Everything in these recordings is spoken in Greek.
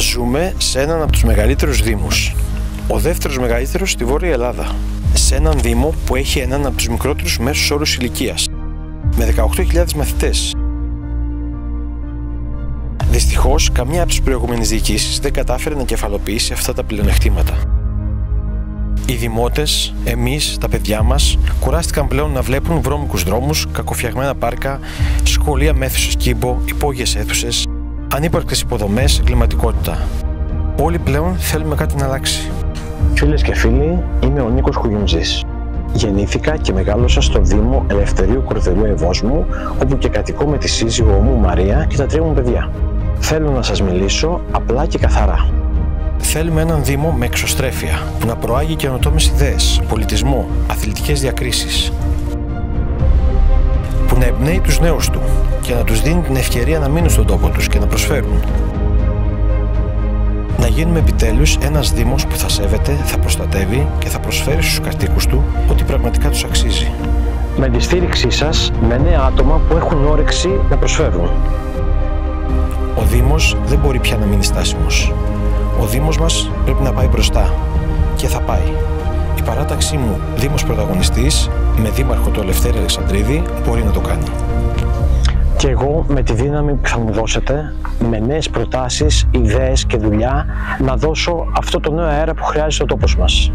Ζούμε σε έναν από τους μεγαλύτερους δήμους. Ο δεύτερος μεγαλύτερος στη Βόρεια Ελλάδα. Σε έναν δήμο που έχει έναν από τους μικρότερους μέσους όρους ηλικίας. Με 18.000 μαθητές. Δυστυχώς, καμία από τις προηγούμενες διοικήσεις δεν κατάφερε να κεφαλοποιήσει αυτά τα πλεονεκτήματα. Οι δημότες, εμείς, τα παιδιά μας, κουράστηκαν πλέον να βλέπουν βρώμικους δρόμους, κακοφτιαγμένα πάρκα, σχολεία με αίθουσες κύμπο, υπόγειες αίθουσες, ανύπαρκτες υποδομές, εγκληματικότητα. Όλοι πλέον θέλουμε κάτι να αλλάξει. Φίλες και φίλοι, είμαι ο Νίκος Κουγιουμτζής. Γεννήθηκα και μεγάλωσα στο Δήμο Ελευθερίου Κορδελού Ευόσμου, όπου και κατοικώ με τη σύζυγό μου Μαρία και τα 3 μου παιδιά. Θέλω να σας μιλήσω απλά και καθαρά. Θέλουμε έναν Δήμο με εξωστρέφεια, που να προάγει καινοτόμες ιδέες, πολιτισμό, αθλητικές διακρίσεις. Που να εμπνέει τους νέους του και να τους δίνει την ευκαιρία να μείνουν στον τόπο τους και να προσφέρουν. Να γίνουμε επιτέλους ένας Δήμος που θα σέβεται, θα προστατεύει και θα προσφέρει στους κατοίκους του ό,τι πραγματικά τους αξίζει. Με τη στήριξή σας, με νέα άτομα που έχουν όρεξη να προσφέρουν. Ο Δήμος δεν μπορεί πια να μείνει στάσιμος. Ο Δήμος μας πρέπει να πάει μπροστά. Και θα πάει. Η παράταξή μου Δήμος Πρωταγωνιστής, με δήμαρχο το Ελευθέρη Αλεξανδρίδη, μπορεί να το κάνει. Και εγώ με τη δύναμη που θα μου δώσετε, με νέες προτάσεις, ιδέες και δουλειά, να δώσω αυτό το νέο αέρα που χρειάζεται ο τόπος μας.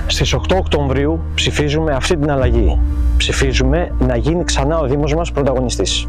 Στις 8 Οκτωβρίου ψηφίζουμε αυτή την αλλαγή. Ψηφίζουμε να γίνει ξανά ο Δήμος μας πρωταγωνιστής.